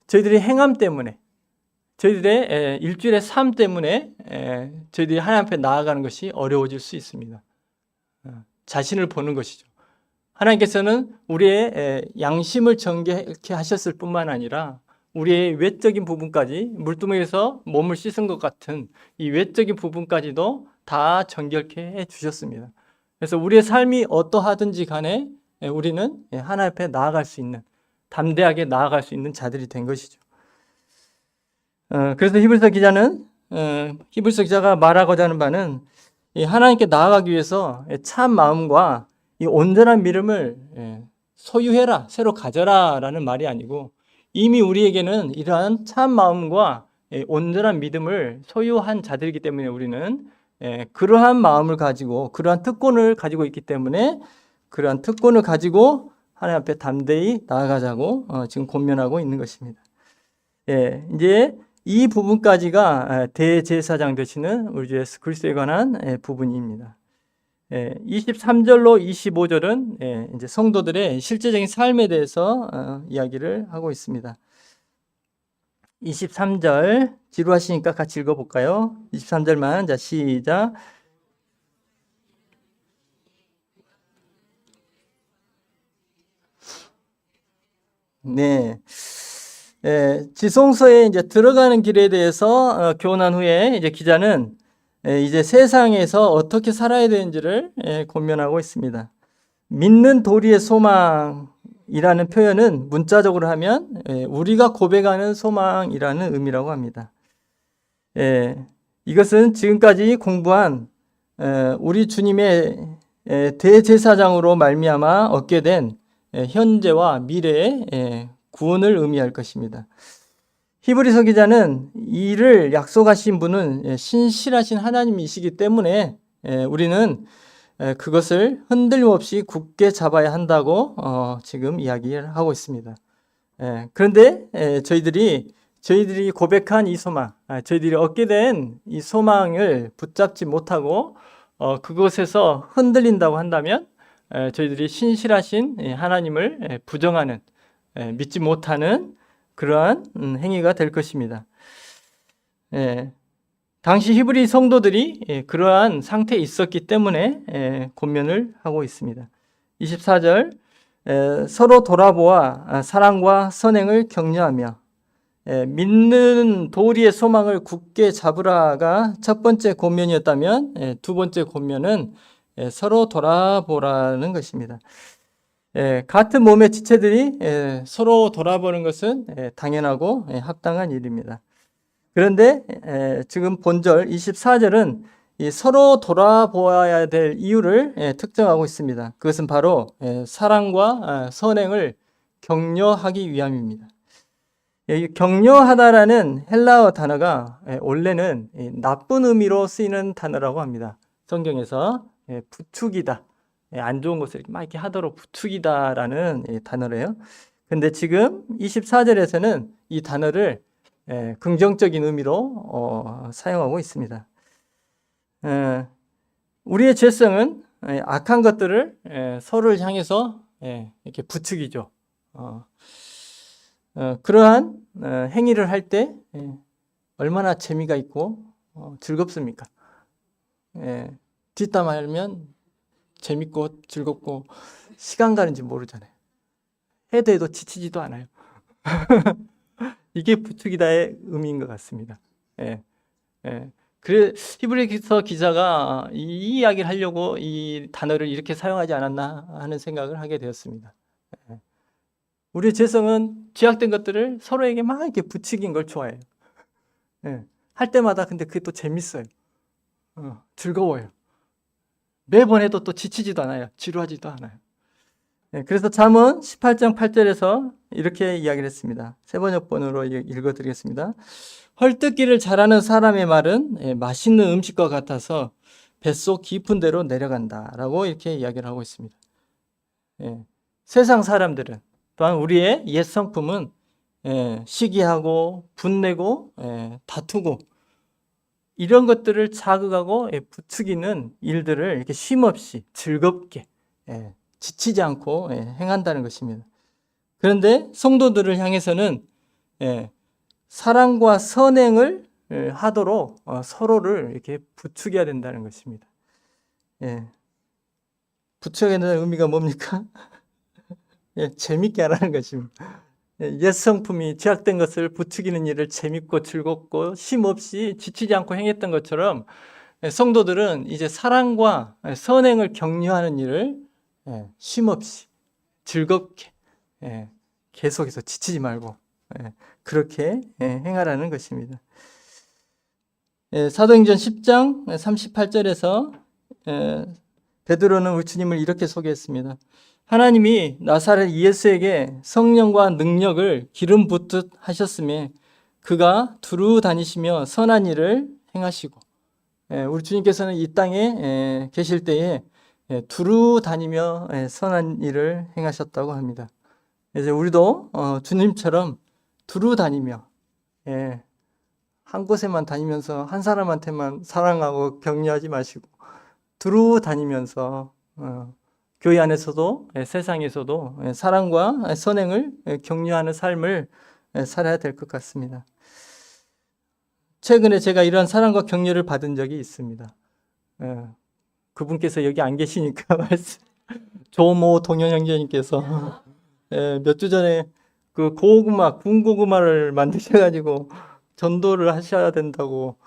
저희들이 행함 때문에, 저희들의 일주일의 삶 때문에 저희들이 하나님 앞에 나아가는 것이 어려워질 수 있습니다. 자신을 보는 것이죠. 하나님께서는 우리의 양심을 정결케 하셨을 뿐만 아니라 우리의 외적인 부분까지, 물두멍에서 몸을 씻은 것 같은 이 외적인 부분까지도 다 정결케 해 주셨습니다. 그래서 우리의 삶이 어떠하든지 간에 우리는 하나님 앞에 나아갈 수 있는, 담대하게 나아갈 수 있는 자들이 된 것이죠. 그래서 히브리서 기자가 말하고자 하는 바는 하나님께 나아가기 위해서 참 마음과 이 온전한 믿음을 소유해라, 새로 가져라 라는 말이 아니고 이미 우리에게는 이러한 참 마음과 온전한 믿음을 소유한 자들이기 때문에 우리는 그러한 마음을 가지고, 그러한 특권을 가지고 있기 때문에 그러한 특권을 가지고 하나님 앞에 담대히 나아가자고 지금 권면하고 있는 것입니다. 이제 이 부분까지가 대제사장 되시는 우리 주 예수 그리스도에 관한 부분입니다. 23절로 25절은 이제 성도들의 실제적인 삶에 대해서 이야기를 하고 있습니다. 23절 지루하시니까 같이 읽어볼까요? 23절만. 자, 시작. 네. 지성소에 이제 들어가는 길에 대해서 교훈한 후에 이제 기자는 이제 세상에서 어떻게 살아야 되는지를 권면하고 있습니다. 믿는 도리의 소망이라는 표현은 문자적으로 하면 우리가 고백하는 소망이라는 의미라고 합니다. 이것은 지금까지 공부한 우리 주님의 대제사장으로 말미암아 얻게 된 현재와 미래의 구원을 의미할 것입니다. 히브리서 기자는 이를 약속하신 분은 신실하신 하나님이시기 때문에 우리는 그것을 흔들림 없이 굳게 잡아야 한다고 지금 이야기를 하고 있습니다. 그런데 저희들이 저희들이 고백한 이 소망, 저희들이 얻게 된 이 소망을 붙잡지 못하고 그곳에서 흔들린다고 한다면 저희들이 신실하신 하나님을 부정하는, 믿지 못하는 그러한 행위가 될 것입니다. 당시 히브리 성도들이 그러한 상태에 있었기 때문에 권면을 하고 있습니다. 24절, 서로 돌아보아 사랑과 선행을 격려하며, 믿는 도리의 소망을 굳게 잡으라가 첫 번째 권면이었다면 두 번째 권면은 서로 돌아보라는 것입니다. 같은 몸의 지체들이 서로 돌아보는 것은 당연하고 합당한 일입니다. 그런데 지금 본절 24절은 이 서로 돌아보아야 될 이유를 특정하고 있습니다. 그것은 바로 사랑과 선행을 격려하기 위함입니다. 격려하다라는 헬라어 단어가 원래는 나쁜 의미로 쓰이는 단어라고 합니다. 성경에서 부추기다, 안 좋은 것을 막 이렇게 하도록 부추기다라는 단어래요. 근데 지금 24절에서는 이 단어를 긍정적인 의미로 사용하고 있습니다. 우리의 죄성은 악한 것들을 서로를 향해서 이렇게 부추기죠. 그러한 행위를 할 때 얼마나 재미가 있고 즐겁습니까? 뒷담화하면 재밌고 즐겁고 시간 가는지 모르잖아요. 해도 해도 지치지도 않아요. 이게 부추기다의 의미인 것 같습니다. 그래 히브리서 기자가 이 이야기를 하려고 이 단어를 이렇게 사용하지 않았나 하는 생각을 하게 되었습니다. 우리의 죄성은 죄악된 것들을 서로에게 막 이렇게 부추긴 걸 좋아해요. 할 때마다 근데 그게 또 재밌어요. 즐거워요. 매번 해도 또 지치지도 않아요. 지루하지도 않아요. 그래서 잠언 18장 8절에서 이렇게 이야기를 했습니다. 세 번역본으로 읽어드리겠습니다. 헐뜯기를 잘하는 사람의 말은 맛있는 음식과 같아서 뱃속 깊은 데로 내려간다 라고 이렇게 이야기를 하고 있습니다. 세상 사람들은 또한 우리의 옛 성품은 시기하고 분내고 다투고 이런 것들을 자극하고 부추기는 일들을 이렇게 쉼없이 즐겁게 지치지 않고 행한다는 것입니다. 그런데 성도들을 향해서는 사랑과 선행을 하도록 서로를 이렇게 부추겨야 된다는 것입니다. 부추겨야 된다는 의미가 뭡니까? 재밌게 하라는 것입니다. 옛 성품이 죄악된 것을 부추기는 일을 재밌고 즐겁고 쉼없이 지치지 않고 행했던 것처럼 성도들은 이제 사랑과 선행을 격려하는 일을 쉼없이 즐겁게 계속해서 지치지 말고 그렇게 행하라는 것입니다. 사도행전 10장 38절에서 베드로는 우리 주님을 이렇게 소개했습니다. 하나님이 나사렛 예수에게 성령과 능력을 기름 붓듯 하셨음에 그가 두루 다니시며 선한 일을 행하시고, 우리 주님께서는 이 땅에 계실 때에 두루 다니며 선한 일을 행하셨다고 합니다. 이제 우리도 주님처럼 두루 다니며 한 곳에만 다니면서 한 사람한테만 사랑하고 격려하지 마시고 두루 다니면서 교회 안에서도 세상에서도 사랑과 선행을 격려하는 삶을 살아야 될 것 같습니다. 최근에 제가 이런 사랑과 격려를 받은 적이 있습니다. 그분께서 여기 안 계시니까 조모 동현 형제님께서 몇 주 전에 그 고구마, 군고구마를 만드셔가지고 전도를 하셔야 된다고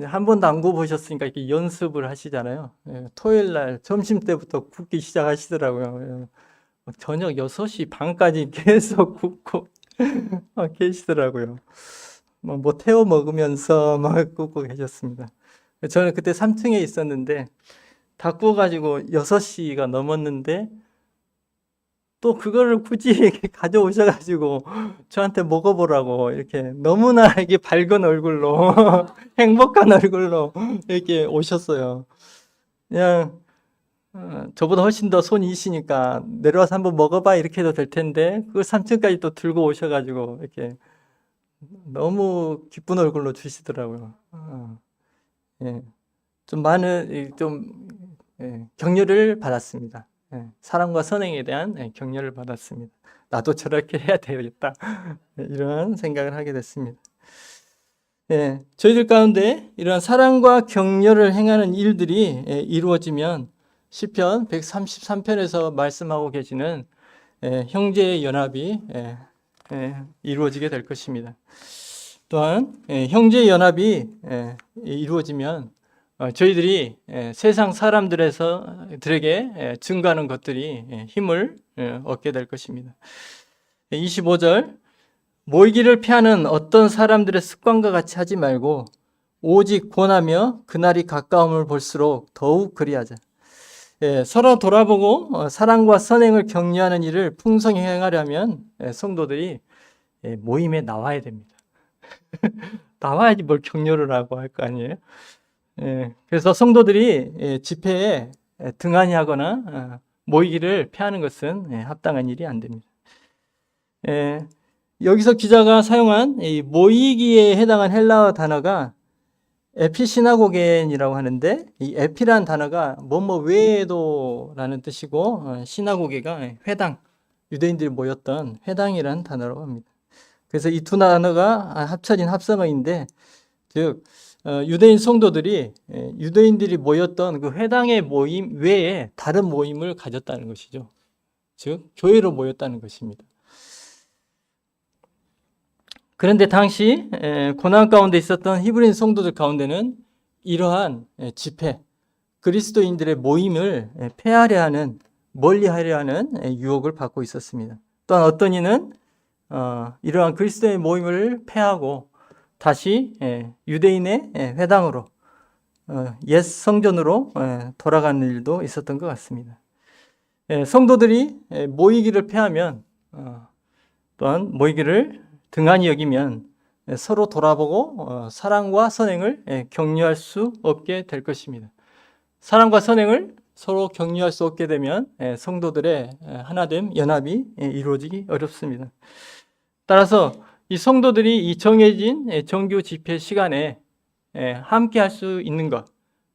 한 번도 안 구워보셨으니까 이렇게 연습을 하시잖아요. 토요일 날 점심 때부터 굽기 시작하시더라고요. 저녁 6시 반까지 계속 굽고 계시더라고요. 뭐 태워 먹으면서 막 굽고 계셨습니다. 저는 그때 3층에 있었는데 다 구워가지고 6시가 넘었는데 또 그거를 굳이 이렇게 가져오셔가지고 저한테 먹어보라고 이렇게 너무나 이게 밝은 얼굴로 행복한 얼굴로 이렇게 오셨어요. 그냥 저보다 훨씬 더 손이시니까 내려와서 한번 먹어봐 이렇게 해도 될 텐데 그걸 3층까지 또 들고 오셔가지고 이렇게 너무 기쁜 얼굴로 주시더라고요. 예, 좀 많은 격려를 받았습니다. 사랑과 선행에 대한 격려를 받았습니다. 나도 저렇게 해야 되겠다. 이런 생각을 하게 됐습니다. 저희들 가운데 이러한 사랑과 격려를 행하는 일들이 이루어지면 시편 133편에서 말씀하고 계시는 형제의 연합이 이루어지게 될 것입니다. 또한 형제의 연합이 이루어지면 저희들이 세상 사람들에게 증거하는 것들이 힘을 얻게 될 것입니다. 25절, 모이기를 피하는 어떤 사람들의 습관과 같이 하지 말고 오직 권하며 그날이 가까움을 볼수록 더욱 그리하자. 서로 돌아보고 사랑과 선행을 격려하는 일을 풍성히 행하려면 성도들이 모임에 나와야 됩니다. 나와야지 뭘 격려를 하고 할 거 아니에요. 그래서 성도들이 집회에 등한히 하거나 모이기를 피하는 것은 합당한 일이 안 됩니다. 여기서 기자가 사용한 이 모이기에 해당한 헬라어 단어가 에피시나고겐이라고 하는데, 이 에피란 단어가 뭐뭐 외에도라는 뜻이고, 시나고게가 회당, 유대인들이 모였던 회당이라는 단어라고 합니다. 그래서 이 두 단어가 합쳐진 합성어인데, 즉 유대인 성도들이 유대인들이 모였던 그 회당의 모임 외에 다른 모임을 가졌다는 것이죠. 즉 교회로 모였다는 것입니다. 그런데 당시 고난 가운데 있었던 히브리인 성도들 가운데는 이러한 집회, 그리스도인들의 모임을 폐하려 하는, 멀리하려 하는 유혹을 받고 있었습니다. 또한 어떤 이는 이러한 그리스도의 모임을 폐하고 다시 유대인의 회당으로, 옛 성전으로 돌아가는 일도 있었던 것 같습니다. 성도들이 모이기를 폐하면, 또한 모이기를 등한히 여기면 서로 돌아보고 사랑과 선행을 격려할 수 없게 될 것입니다. 사랑과 선행을 서로 격려할 수 없게 되면 성도들의 하나됨, 연합이 이루어지기 어렵습니다. 따라서 이 성도들이 이 정해진 정규 집회 시간에 함께 할 수 있는 것,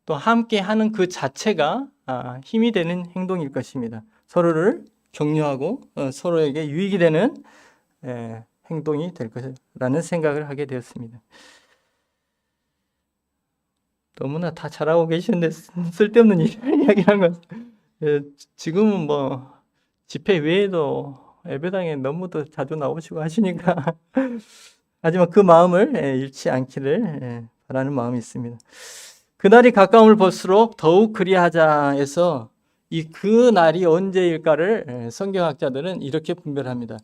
또 함께 하는 그 자체가 힘이 되는 행동일 것입니다. 서로를 격려하고 서로에게 유익이 되는 행동이 될 것이라는 생각을 하게 되었습니다. 너무나 다 잘하고 계시는데 쓸데없는 이야기를 한 것. 지금은 뭐 집회 외에도 예배당에 너무도 자주 나오시고 하시니까 하지만 그 마음을 잃지 않기를 바라는 마음이 있습니다. 그날이 가까움을 볼수록 더욱 그리하자에서 이 그 날이 언제일까를 성경학자들은 이렇게 분별합니다.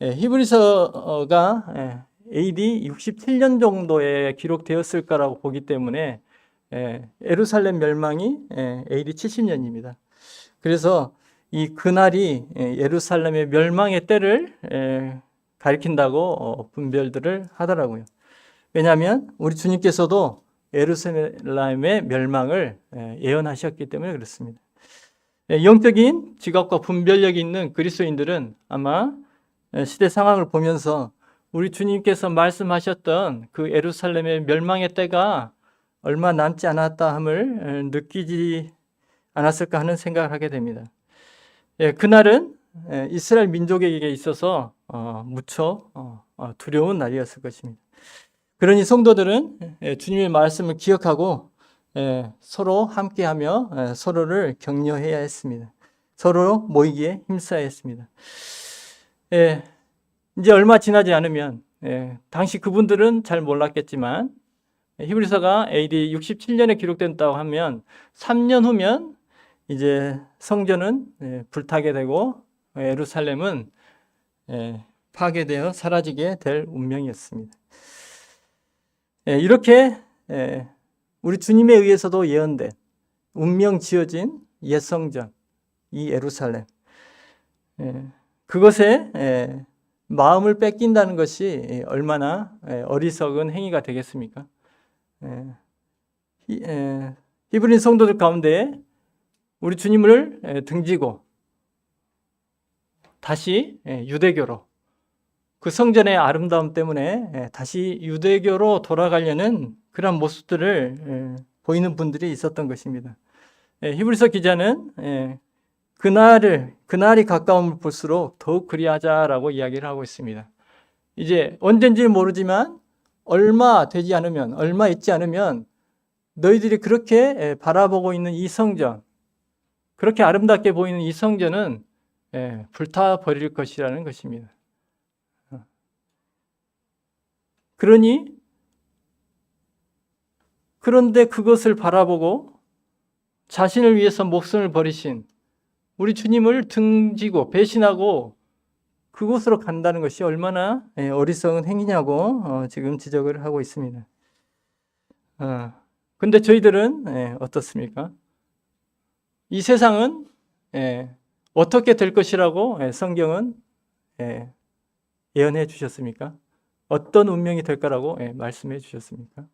히브리서가 AD 67년 정도에 기록되었을 거라고 보기 때문에 예루살렘 멸망이 AD 70년입니다. 그래서 이 그날이 예루살렘의 멸망의 때를 가리킨다고 분별들을 하더라고요. 왜냐하면 우리 주님께서도 예루살렘의 멸망을 예언하셨기 때문에 그렇습니다. 영적인 지각과 분별력이 있는 그리스도인들은 아마 시대 상황을 보면서 우리 주님께서 말씀하셨던 그 예루살렘의 멸망의 때가 얼마 남지 않았다 함을 느끼지 않았을까 하는 생각을 하게 됩니다. 그날은 이스라엘 민족에게 있어서 무척 두려운 날이었을 것입니다. 그러니 성도들은 주님의 말씀을 기억하고 서로 함께하며 서로를 격려해야 했습니다. 서로 모이기에 힘써야 했습니다. 이제 얼마 지나지 않으면 당시 그분들은 잘 몰랐겠지만 히브리서가 AD 67년에 기록된다고 하면 3년 후면 이제 성전은 불타게 되고 예루살렘은 파괴되어 사라지게 될 운명이었습니다. 이렇게 우리 주님에 의해서도 예언된 운명 지어진 옛 성전, 이 예루살렘, 그것에 마음을 뺏긴다는 것이 얼마나 어리석은 행위가 되겠습니까? 히브리인 성도들 가운데 우리 주님을 등지고 다시 유대교로, 그 성전의 아름다움 때문에 다시 유대교로 돌아가려는 그런 모습들을 보이는 분들이 있었던 것입니다. 히브리서 기자는 그날이 가까움을 볼수록 더욱 그리하자라고 이야기를 하고 있습니다. 이제 언젠지 모르지만 얼마 있지 않으면 너희들이 그렇게 바라보고 있는 이 성전, 그렇게 아름답게 보이는 이 성전은 불타 버릴 것이라는 것입니다. 그런데 그것을 바라보고 자신을 위해서 목숨을 버리신 우리 주님을 등지고 배신하고 그곳으로 간다는 것이 얼마나 어리석은 행위냐고 지금 지적을 하고 있습니다. 근데 저희들은 어떻습니까? 이 세상은 어떻게 될 것이라고 성경은 예언해 주셨습니까? 어떤 운명이 될 거라고 말씀해 주셨습니까?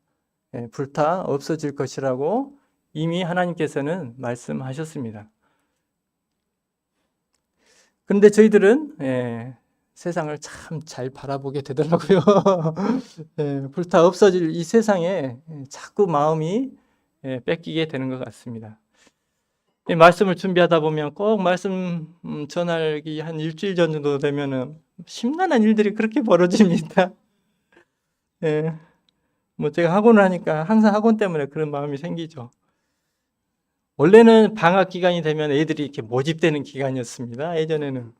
불타 없어질 것이라고 이미 하나님께서는 말씀하셨습니다. 그런데 저희들은 세상을 참 잘 바라보게 되더라고요. 불타 없어질 이 세상에 자꾸 마음이 뺏기게 되는 것 같습니다. 이 말씀을 준비하다 보면 꼭 말씀 전하기 한 일주일 전 정도 되면은 심란한 일들이 그렇게 벌어집니다. 뭐 제가 학원을 하니까 항상 학원 때문에 그런 마음이 생기죠. 원래는 방학 기간이 되면 애들이 이렇게 모집되는 기간이었습니다. 예전에는.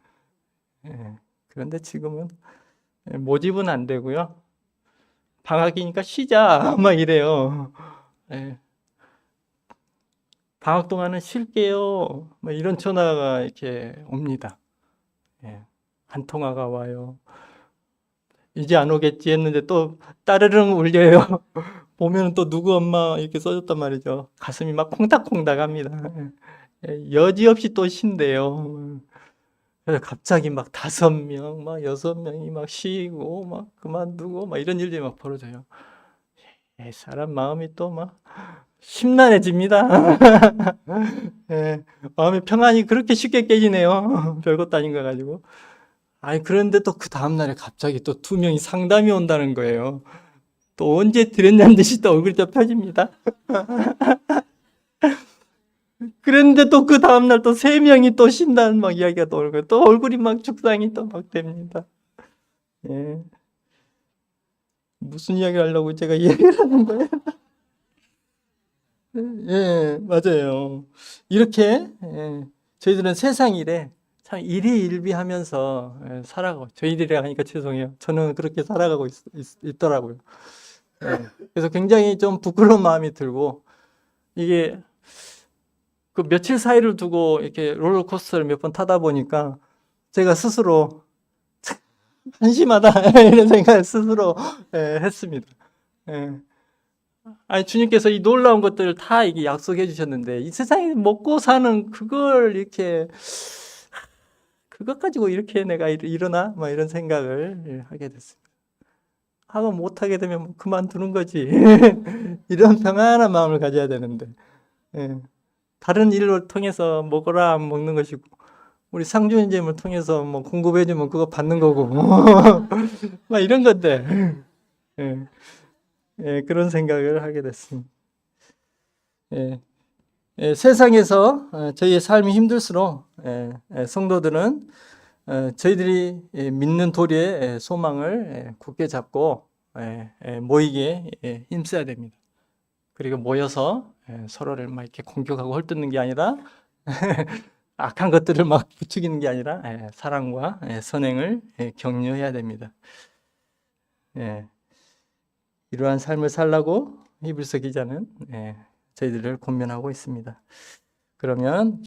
그런데 지금은 모집은 안 되고요. 방학이니까 쉬자 막 이래요. 방학 동안은 쉴게요. 뭐 이런 전화가 이렇게 옵니다. 한 통화가 와요. 이제 안 오겠지 했는데 또 따르릉 울려요. 보면 또 누구 엄마 이렇게 써줬단 말이죠. 가슴이 막 콩닥콩닥 합니다. 여지없이 또 쉰대요. 그래서 갑자기 막 5명, 막 6명이 막 쉬고, 막 그만두고, 막 이런 일들이 막 벌어져요. 사람 마음이 또 막 심란해집니다. 마음의 평안이 그렇게 쉽게 깨지네요. 별것도 아닌 거 가지고. 아니, 그런데 또 그 다음날에 갑자기 또 2명이 상담이 온다는 거예요. 또 언제 드렸냐는 듯이 또 얼굴이 또 펴집니다. 그런데 또 그 다음날 또 3명이 또 쉰다는 막 이야기가 또 오고, 또 얼굴이 막 죽상이 또 막 됩니다. 무슨 이야기를 하려고 제가 이야기를 하는 거예요? 맞아요. 이렇게, 저희들은 세상 일에 참 일희일비하면서 살아가고, 저희들이 하니까 죄송해요. 저는 그렇게 살아가고 있더라고요. 그래서 굉장히 좀 부끄러운 마음이 들고, 이게 그 며칠 사이를 두고 이렇게 롤러코스터를 몇 번 타다 보니까 제가 스스로 한심하다 이런 생각을 스스로 했습니다. 아니 주님께서 이 놀라운 것들을 다 이게 약속해 주셨는데 이 세상에 먹고 사는 그걸 이렇게 그것 가지고 이렇게 내가 일어나 막 이런 생각을 하게 됐습니다. 하고 못하게 되면 뭐 그만두는 거지. 이런 평안한 마음을 가져야 되는데 다른 일을 통해서 먹어라 안 먹는 것이고 우리 상주인잼을 통해서 뭐 공급해주면 그거 받는 거고 막 이런 건데 그런 생각을 하게 됐습니다. 세상에서 저희의 삶이 힘들수록 성도들은 저희들이 믿는 도리의 소망을 굳게 잡고 모이게 힘써야 됩니다. 그리고 모여서 서로를 막 이렇게 공격하고 헐뜯는 게 아니라 악한 것들을 막 부추기는 게 아니라 사랑과 선행을 격려해야 됩니다. 이러한 삶을 살라고 히브리서 기자는 저희들을 권면하고 있습니다. 그러면